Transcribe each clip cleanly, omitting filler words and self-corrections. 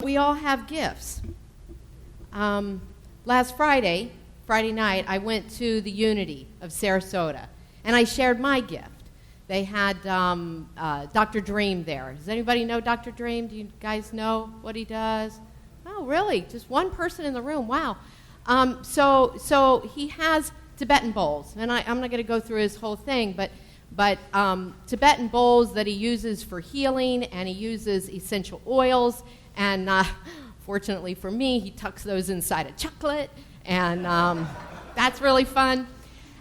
We all have gifts. Last Friday night, I went to the Unity of Sarasota, and I shared my gift. They had Dr. Dream there. Does anybody know Dr. Dream? Do you guys know what he does? Oh, really? Just one person in the room. Wow. So he has Tibetan bowls, and I'm not going to go through his whole thing, but Tibetan bowls that he uses for healing, and he uses essential oils, and fortunately for me, he tucks those inside a chocolate, and that's really fun.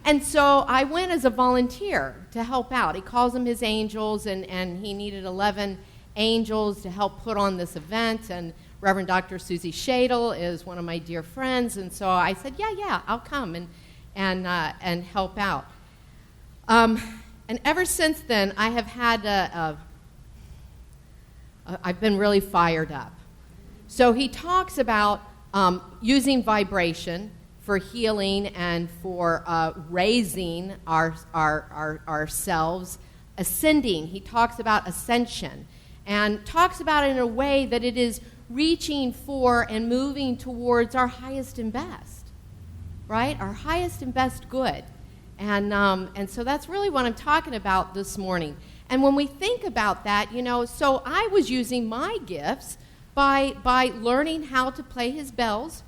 And so I went as a volunteer to help out. He calls them his angels, and he needed 11 angels to help put on this event, and Reverend Dr. Susie Shadle is one of my dear friends, and so I said, yeah, I'll come and help out. And ever since then, I have had I've been really fired up. So he talks about using vibration for healing and for raising ourselves, ascending. He talks about ascension and talks about it in a way that it is reaching for and moving towards our highest and best, right? Our highest and best good. And so that's really what I'm talking about this morning. And when we think about that, so I was using my gifts by learning how to play his bells,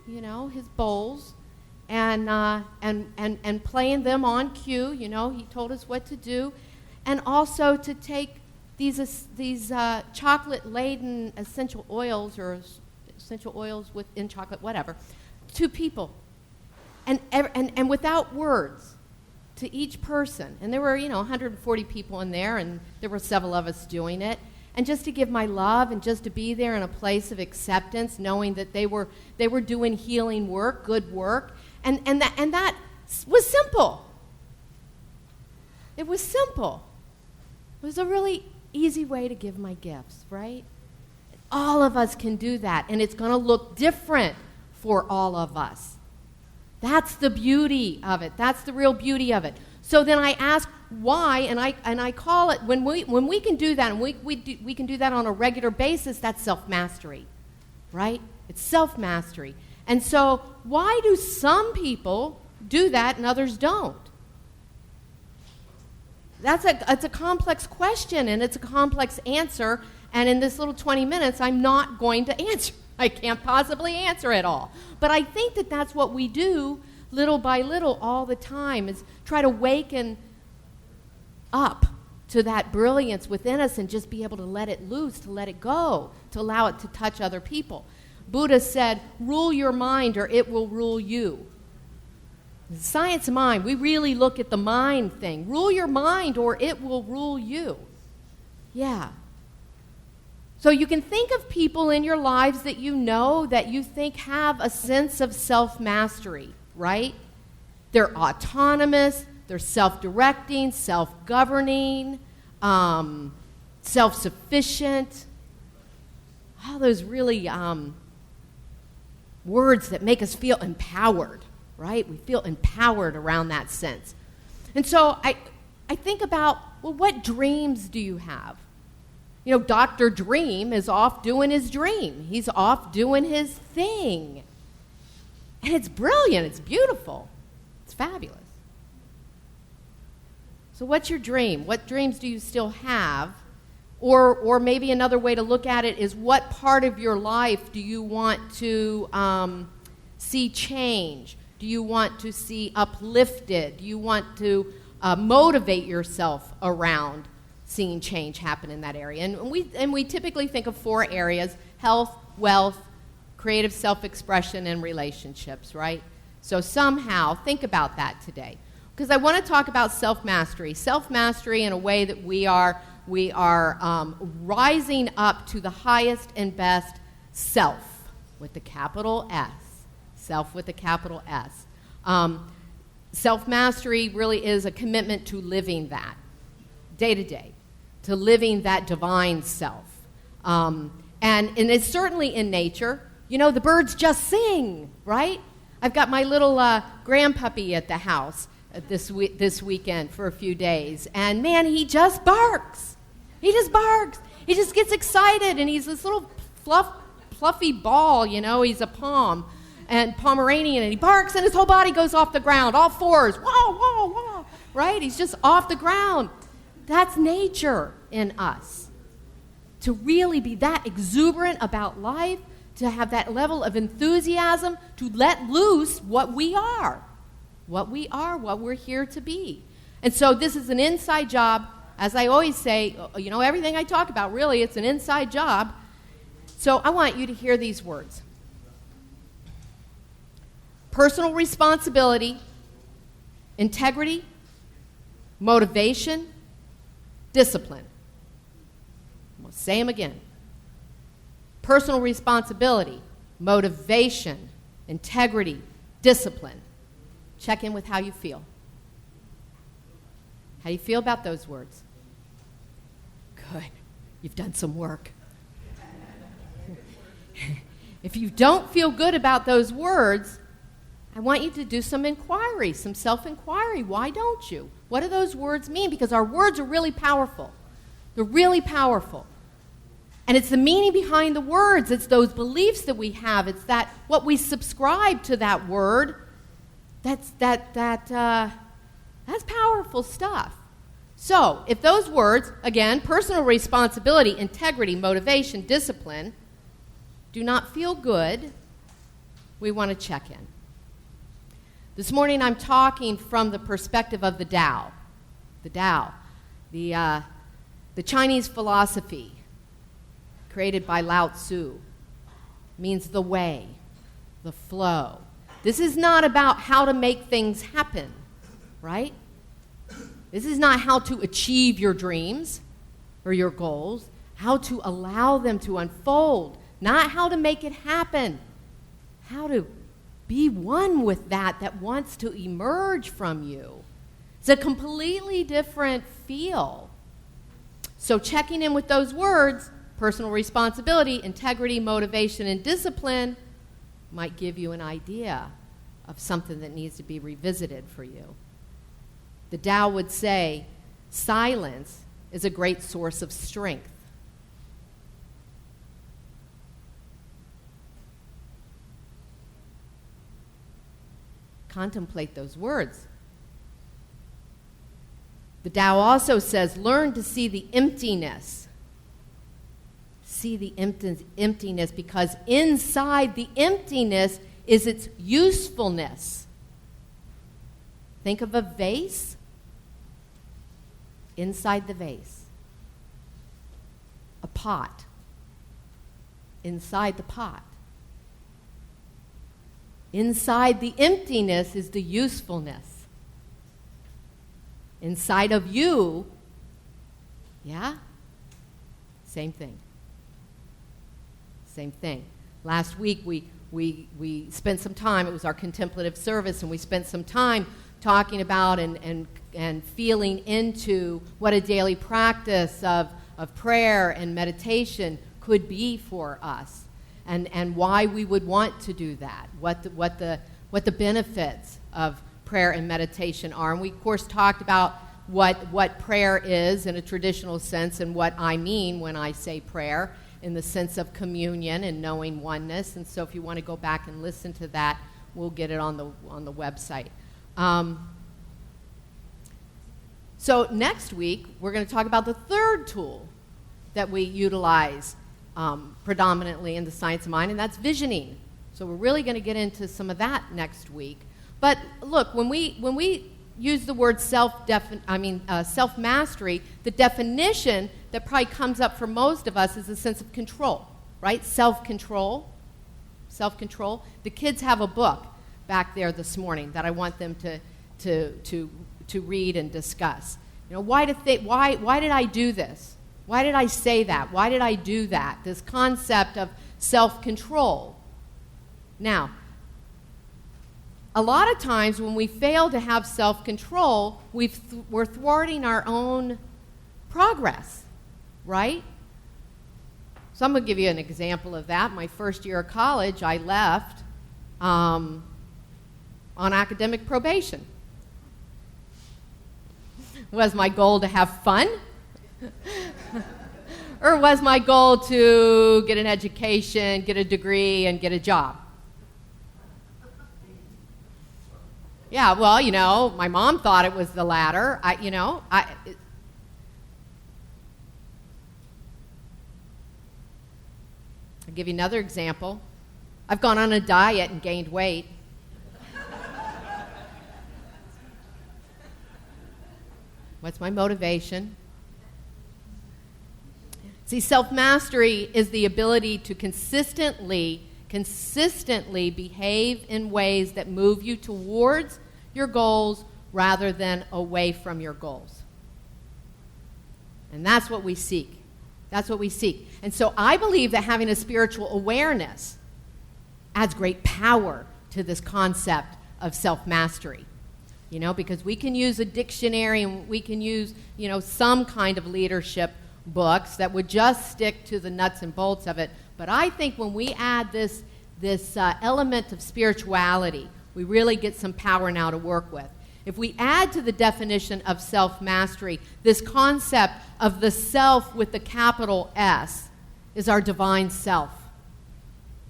his bowls, and playing them on cue. He told us what to do, and also to take these chocolate-laden essential oils or essential oils within chocolate, whatever, to people. And without words, to each person. And there were, 140 people in there, and there were several of us doing it. And just to give my love and just to be there in a place of acceptance, knowing that they were doing healing work, good work. And that was simple. It was simple. It was a really easy way to give my gifts, right? All of us can do that, and it's going to look different for all of us. That's the beauty of it. That's the real beauty of it. So then I ask why, and I call it, when we can do that, and we can do that on a regular basis, that's self-mastery, right? It's self-mastery. And so why do some people do that and others don't? It's a complex question, and it's a complex answer, and in this little 20 minutes, I'm not going to answer. I can't possibly answer it all. But I think that that's what we do little by little all the time, is try to waken up to that brilliance within us and just be able to let it loose, to let it go, to allow it to touch other people. Buddha said, rule your mind or it will rule you. The science of mind, we really look at the mind thing. Rule your mind or it will rule you. Yeah. So you can think of people in your lives that that you think have a sense of self-mastery, right? They're autonomous, they're self-directing, self-governing, self-sufficient. All those really words that make us feel empowered, right? We feel empowered around that sense. And so I think about, well, what dreams do you have? Dr. Dream is off doing his dream. He's off doing his thing. And it's brilliant. It's beautiful. It's fabulous. So what's your dream? What dreams do you still have? Or maybe another way to look at it is, what part of your life do you want to see change? Do you want to see uplifted? Do you want to motivate yourself around seeing change happen in that area? And we typically think of 4 areas: health, wealth, creative self-expression, and relationships, right? So somehow think about that today, because I want to talk about self-mastery in a way that we are rising up to the highest and best self with the capital S. Self with a capital S. Self-mastery really is a commitment to living that day to day, to living that divine self. And it's certainly in nature. The birds just sing, right? I've got my little grandpuppy at the house this weekend for a few days, and man, he just barks. He just barks. He just gets excited, and he's this little fluffy ball, you know, he's a Pomeranian, and he barks and his whole body goes off the ground, all fours, whoa, whoa, whoa, right? He's just off the ground. That's nature in us. To really be that exuberant about life, to have that level of enthusiasm, to let loose what we're here to be. And so this is an inside job. As I always say, you know, everything I talk about, really, it's an inside job. So I want you to hear these words. Personal responsibility, integrity, motivation, discipline. I'm going to say them again. Personal responsibility, motivation, integrity, discipline. Check in with how you feel. How do you feel about those words? Good. You've done some work. If you don't feel good about those words, I want you to do some inquiry, some self-inquiry. Why don't you? What do those words mean? Because our words are really powerful. They're really powerful. And it's the meaning behind the words. It's those beliefs that we have. It's that what we subscribe to that word. That's powerful stuff. So, if those words, again, personal responsibility, integrity, motivation, discipline, do not feel good, we want to check in. This morning I'm talking from the perspective of the Tao. The Tao, the Chinese philosophy created by Lao Tzu, means the way, the flow. This is not about how to make things happen, right? This is not how to achieve your dreams or your goals, how to allow them to unfold, not how to make it happen, how to be one with that wants to emerge from you. It's a completely different feel. So checking in with those words, personal responsibility, integrity, motivation, and discipline, might give you an idea of something that needs to be revisited for you. The Tao would say, silence is a great source of strength. Contemplate those words. The Tao also says, learn to see the emptiness. See the emptiness, because inside the emptiness is its usefulness. Think of a vase. Inside the vase, a pot. Inside the pot. Inside the emptiness is the usefulness. Inside of you, yeah? Same thing. Same thing. Last week we spent some time, it was our contemplative service, and we spent some time talking about and feeling into what a daily practice of prayer and meditation could be for us, and why we would want to do that, what the benefits of prayer and meditation are. And we, of course, talked about what prayer is in a traditional sense and what I mean when I say prayer in the sense of communion and knowing oneness. And so if you want to go back and listen to that, we'll get it on the website. So next week, we're going to talk about the third tool that we utilize predominantly in the science of mind, and that's visioning. So we're really going to get into some of that next week. But look, when we use the word self-mastery, the definition that probably comes up for most of us is a sense of control, right? Self-control. Self-control. The kids have a book back there this morning that I want them to read and discuss. You know, why did I do this? Why did I say that? Why did I do that? This concept of self-control. Now, a lot of times when we fail to have self-control, we're thwarting our own progress, right? So I'm going to give you an example of that. My first year of college, I left on academic probation. Was my goal to have fun? Or was my goal to get an education, get a degree, and get a job? Yeah, well, my mom thought it was the latter. I'll give you another example. I've gone on a diet and gained weight. What's my motivation? See, self-mastery is the ability to consistently behave in ways that move you towards your goals rather than away from your goals. And that's what we seek. That's what we seek. And so I believe that having a spiritual awareness adds great power to this concept of self-mastery. Because we can use a dictionary and we can use, some kind of leadership books that would just stick to the nuts and bolts of it. But I think when we add this element of spirituality, we really get some power now to work with. If we add to the definition of self-mastery, this concept of the self with the capital S is our divine self.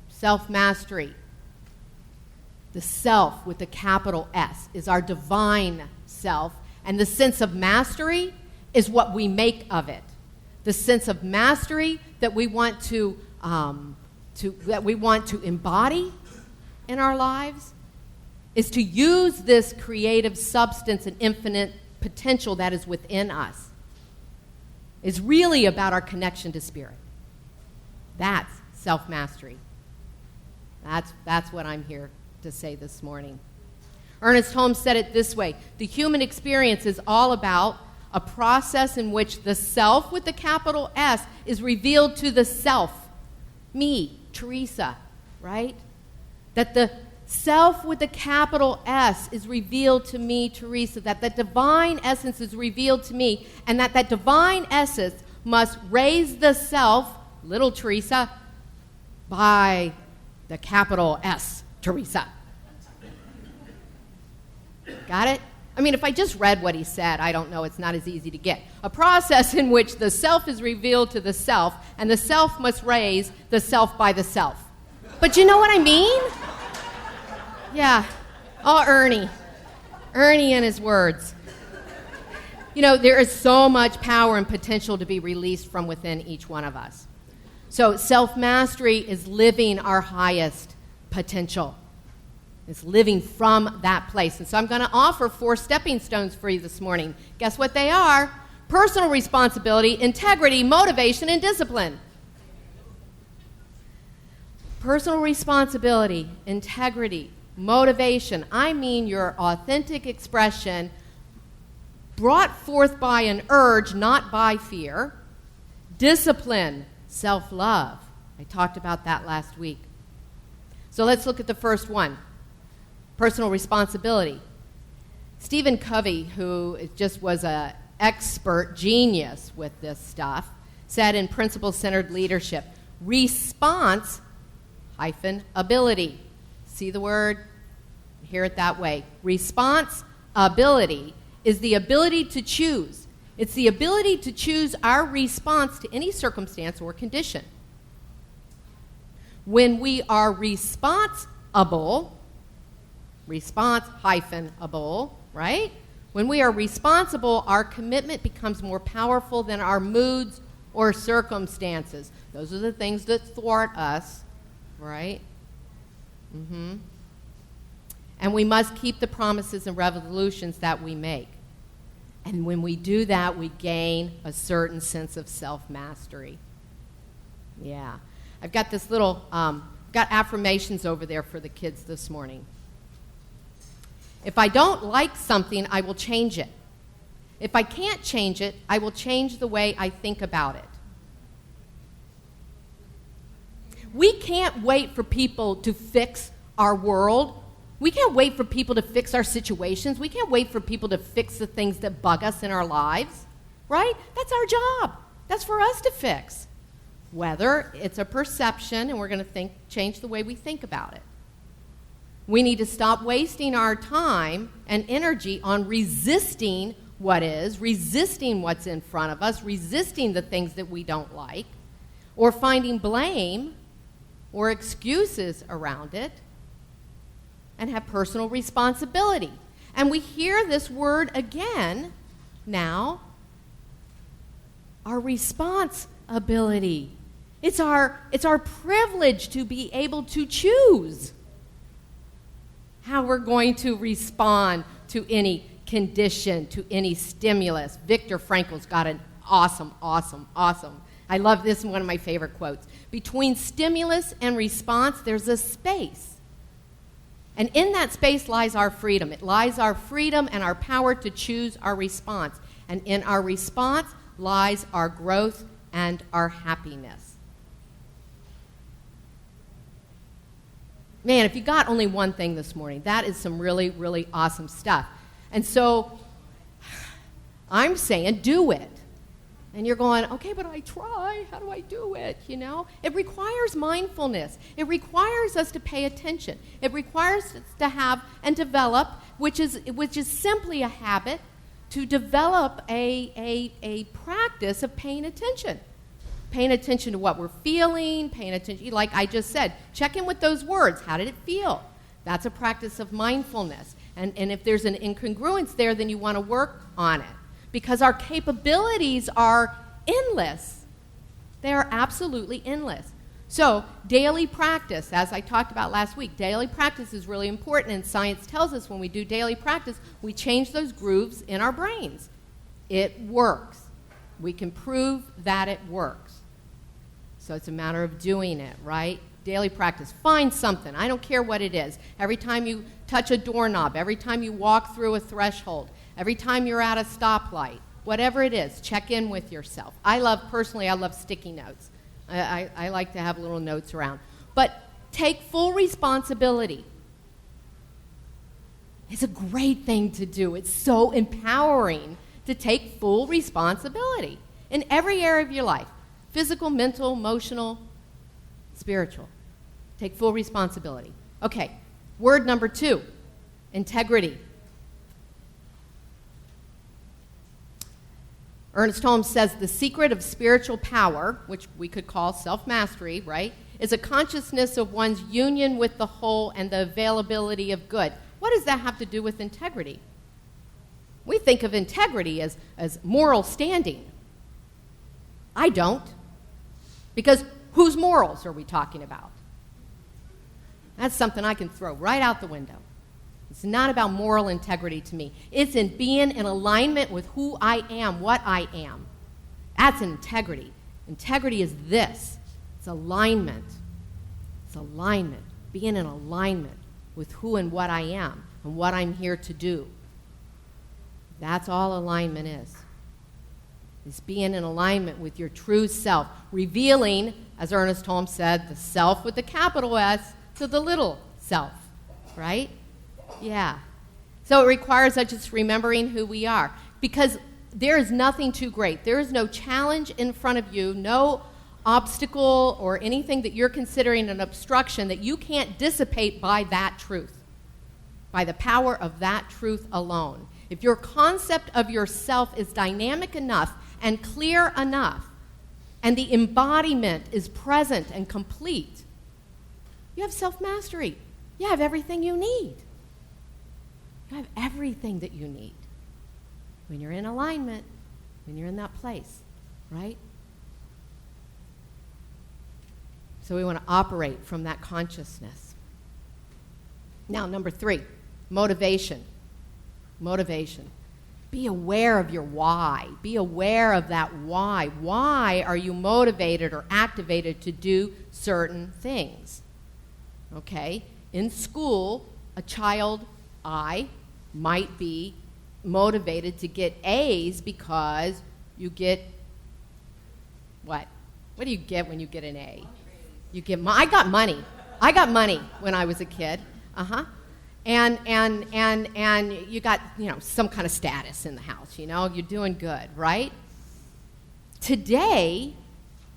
Self-mastery. The self with the capital S is our divine self, and the sense of mastery is what we make of it. The sense of mastery that we want to embody in our lives is to use this creative substance and infinite potential that is within us. It's really about our connection to spirit. That's self-mastery. That's what I'm here to say this morning. Ernest Holmes said it this way: the human experience is all about a process in which the self with the capital S is revealed to the self, me, Theresa, right? That the self with the capital S is revealed to me, Theresa, that the divine essence is revealed to me, and that divine essence must raise the self, little Theresa, by the capital S, Theresa. Got it? I mean, if I just read what he said, I don't know, it's not as easy to get. A process in which the self is revealed to the self, and the self must raise the self by the self. But you know what I mean? Yeah. Oh, Ernie and his words. There is so much power and potential to be released from within each one of us. So self-mastery is living our highest potential. It's living from that place. And so I'm going to offer 4 stepping stones for you this morning. Guess what they are? Personal responsibility, integrity, motivation, and discipline. Personal responsibility, integrity, motivation. I mean your authentic expression brought forth by an urge, not by fear. Discipline, self-love. I talked about that last week. So let's look at the first one. Personal responsibility. Stephen Covey, who just was an expert genius with this stuff, said in Principle-Centered Leadership, response-ability. See the word? Hear it that way. Response-ability is the ability to choose. It's the ability to choose our response to any circumstance or condition. When we are responsible, right? When we are responsible, our commitment becomes more powerful than our moods or circumstances. Those are the things that thwart us, right? And we must keep the promises and resolutions that we make. And when we do that, we gain a certain sense of self-mastery. Yeah. I've got this little, got affirmations over there for the kids this morning. If I don't like something, I will change it. If I can't change it, I will change the way I think about it. We can't wait for people to fix our world. We can't wait for people to fix our situations. We can't wait for people to fix the things that bug us in our lives, right? That's our job. That's for us to fix. Whether it's a perception and we're going to change the way we think about it. We need to stop wasting our time and energy on resisting what is, resisting what's in front of us, resisting the things that we don't like, or finding blame or excuses around it, and have personal responsibility. And we hear this word again now, our responsibility. It's our privilege to be able to choose how we're going to respond to any condition, to any stimulus. Viktor Frankl's got an awesome. I love this, one of my favorite quotes. Between stimulus and response, there's a space. And in that space lies our freedom. It lies our freedom and our power to choose our response. And in our response lies our growth and our happiness. Man, if you got only one thing this morning, that is some really, really awesome stuff. And so I'm saying do it. And you're going, okay, but I try. How do I do it? You know, it requires mindfulness. It requires us to pay attention. It requires us to have and develop, which is simply a habit, to develop a practice of paying attention. Paying attention to what we're feeling, paying attention, like I just said, check in with those words. How did it feel? That's a practice of mindfulness. And if there's an incongruence there, then you want to work on it. Because our capabilities are endless. They are absolutely endless. So daily practice, as I talked about last week, daily practice is really important, and science tells us when we do daily practice, we change those grooves in our brains. It works. We can prove that it works. So it's a matter of doing it, right? Daily practice. Find something. I don't care what it is. Every time you touch a doorknob, every time you walk through a threshold, every time you're at a stoplight, whatever it is, check in with yourself. Personally, I love sticky notes. I like to have little notes around. But take full responsibility. It's a great thing to do. It's so empowering to take full responsibility in every area of your life. Physical, mental, emotional, spiritual. Take full responsibility. Okay, word number 2, integrity. Ernest Holmes says the secret of spiritual power, which we could call self-mastery, right, is a consciousness of one's union with the whole and the availability of good. What does that have to do with integrity? We think of integrity as moral standing. I don't. Because whose morals are we talking about? That's something I can throw right out the window. It's not about moral integrity to me. It's in being in alignment with who I am, what I am. That's integrity. Integrity is this. It's alignment. It's alignment. Being in alignment with who and what I am and what I'm here to do. That's all alignment is. It's being in alignment with your true self, revealing, as Ernest Holmes said, the self with the capital S to the little self, right? Yeah. So it requires us just remembering who we are, because there is nothing too great. There is no challenge in front of you, no obstacle or anything that you're considering an obstruction that you can't dissipate by that truth, by the power of that truth alone. If your concept of yourself is dynamic enough and clear enough, and the embodiment is present and complete, you have self-mastery. You have everything you need. You have everything that you need when you're in alignment, when you're in that place, right? So we want to operate from that consciousness. Now, number 3, motivation. Motivation. Be aware of your why. Be aware of that why. Why are you motivated or activated to do certain things? Okay? In school, a child, might be motivated to get A's because you get what? What do you get when you get an A? You get I got money. I got money when I was a kid. And you got, some kind of status in the house, you're doing good, right? Today,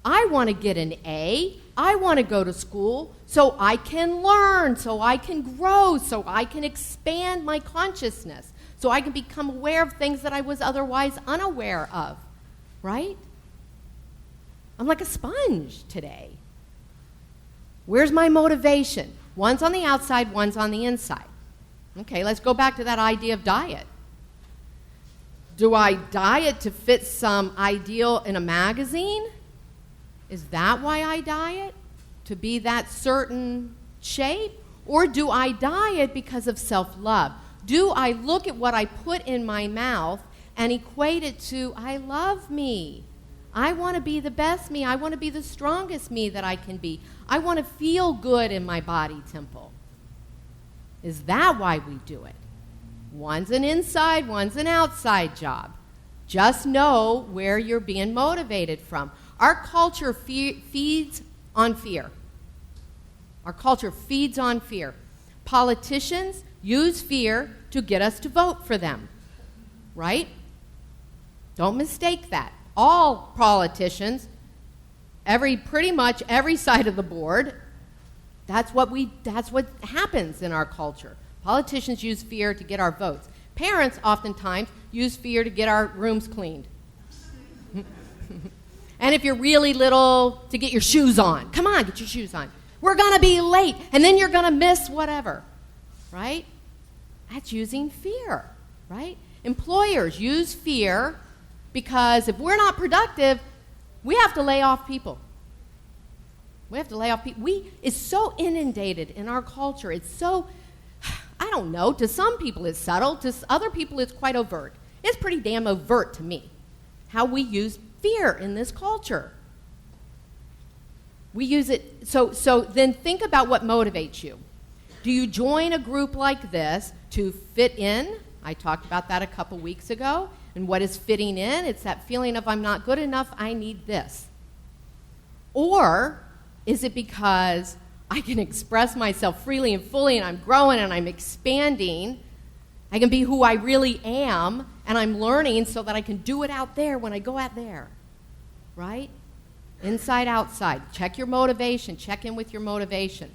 I want to get an A. I want to go to school so I can learn, so I can grow, so I can expand my consciousness, so I can become aware of things that I was otherwise unaware of, right? I'm like a sponge today. Where's my motivation? One's on the outside, one's on the inside. Okay, let's go back to that idea of diet. Do I diet to fit some ideal in a magazine? Is that why I diet? To be that certain shape? Or do I diet because of self-love? Do I look at what I put in my mouth and equate it to, I love me. I want to be the best me. I want to be the strongest me that I can be. I want to feel good in my body temple. Is that why we do it? One's an inside, one's an outside job. Just know where you're being motivated from. Our culture feeds on fear. Our culture feeds on fear. Politicians use fear to get us to vote for them, right? Don't mistake that. All politicians, pretty much every side of the board, that's what happens in our culture. Politicians use fear to get our votes. Parents oftentimes use fear to get our rooms cleaned. And if you're really little, to get your shoes on. Come on, get your shoes on. We're going to be late, and then you're going to miss whatever, right? That's using fear, right? Employers use fear because if we're not productive, we have to lay off people. We have to lay off people. It's so inundated in our culture. It's so, I don't know, to some people it's subtle, to other people it's quite overt. It's pretty damn overt to me, how we use fear in this culture. We use it, so then think about what motivates you. Do you join a group like this to fit in? I talked about that a couple weeks ago. And what is fitting in? It's that feeling of I'm not good enough, I need this. Or is it because I can express myself freely and fully and I'm growing and I'm expanding, I can be who I really am, and I'm learning so that I can do it out there when I go out there, right? Inside, outside. Check your motivation. Check in with your motivation.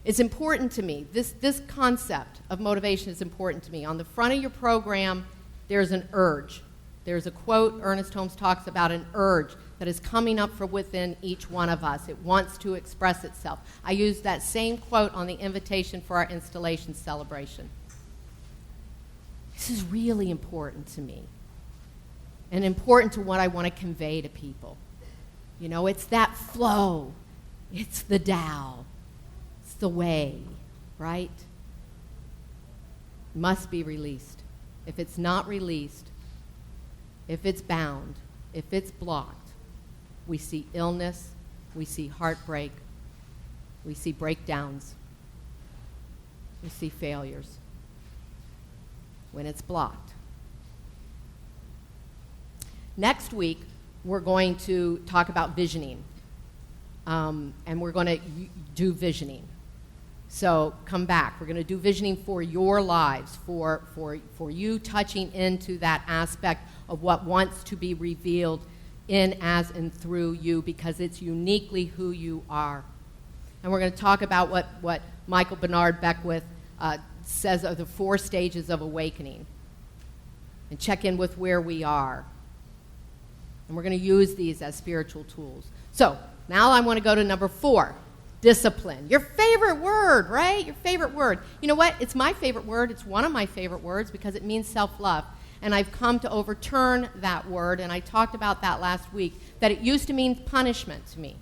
It's important to me. This concept of motivation is important to me. On the front of your program, there's an urge. There's a quote, Ernest Holmes talks about an urge that is coming up from within each one of us. It wants to express itself. I used that same quote on the invitation for our installation celebration. This is really important to me and important to what I want to convey to people. You know, it's that flow. It's the Tao. It's the way, right? Must be released. If it's not released, if it's bound, if it's blocked, we see illness, we see heartbreak, we see breakdowns, we see failures when it's blocked. Next week, we're going to talk about visioning, and we're going to do visioning. So come back. We're going to do visioning for your lives, for you touching into that aspect of what wants to be revealed in, as, and through you, because it's uniquely who you are. And we're going to talk about what Michael Bernard Beckwith says are the 4 stages of awakening, and check in with where we are. And we're going to use these as spiritual tools. So now I want to go to number 4. Discipline. Your favorite word, right? Your favorite word. You know what? It's my favorite word. It's one of my favorite words because it means self-love. And I've come to overturn that word, and I talked about that last week, that it used to mean punishment to me.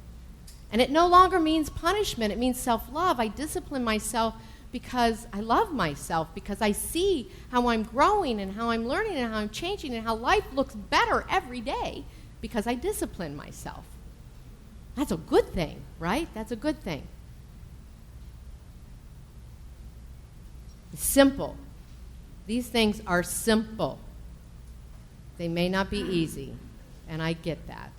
And it no longer means punishment. It means self-love. I discipline myself because I love myself, because I see how I'm growing and how I'm learning and how I'm changing and how life looks better every day because I discipline myself. That's a good thing, right? That's a good thing. It's simple. These things are simple. They may not be easy, and I get that.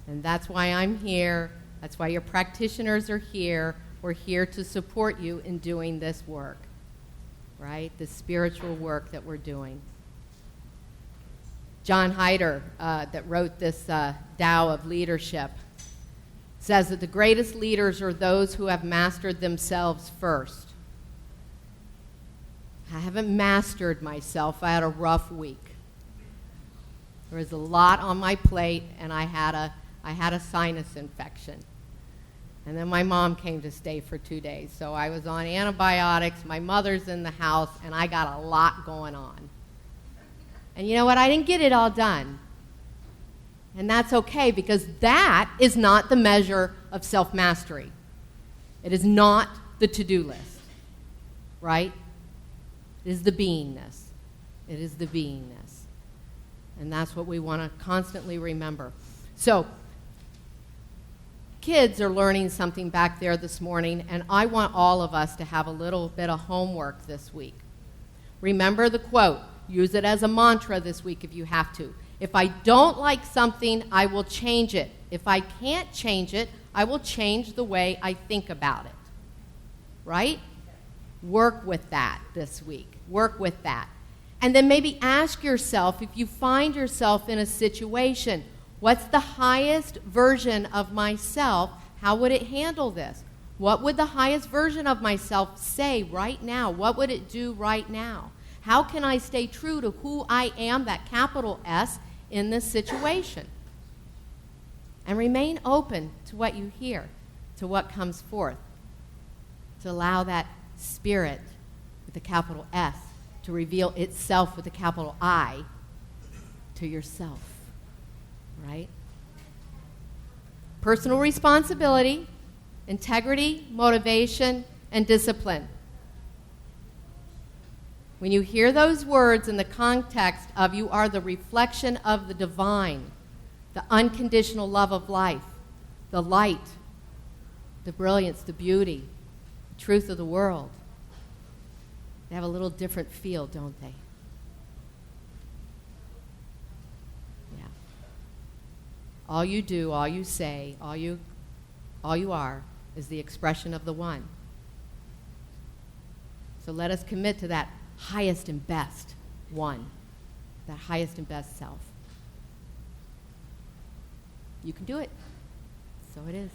And that's why I'm here. That's why your practitioners are here. We're here to support you in doing this work, right? This spiritual work that we're doing. John Heider, that wrote this Tao of Leadership, says that the greatest leaders are those who have mastered themselves first. I haven't mastered myself. I had a rough week. There was a lot on my plate, and I had a sinus infection. And then my mom came to stay for 2 days. So I was on antibiotics, my mother's in the house, and I got a lot going on. And you know what? I didn't get it all done. And that's okay, because that is not the measure of self-mastery. It is not the to-do list, right? It is the beingness. It is the beingness. And that's what we want to constantly remember. So, kids are learning something back there this morning, and I want all of us to have a little bit of homework this week. Remember the quote. Use it as a mantra this week if you have to. If I don't like something, I will change it. If I can't change it, I will change the way I think about it. Right? Work with that this week. Work with that. And then maybe ask yourself, if you find yourself in a situation, what's the highest version of myself? How would it handle this? What would the highest version of myself say right now? What would it do right now? How can I stay true to who I am, that capital S, in this situation? And remain open to what you hear, to what comes forth. To allow that spirit with a capital S to reveal itself with a capital I to yourself. Right? Personal responsibility, integrity, motivation, and discipline. When you hear those words in the context of you are the reflection of the divine, the unconditional love of life, the light, the brilliance, the beauty, the truth of the world, they have a little different feel, don't they? Yeah. All you do, all you say, all you are is the expression of the one. So let us commit to that highest and best one, that highest and best self. You can do it. So it is.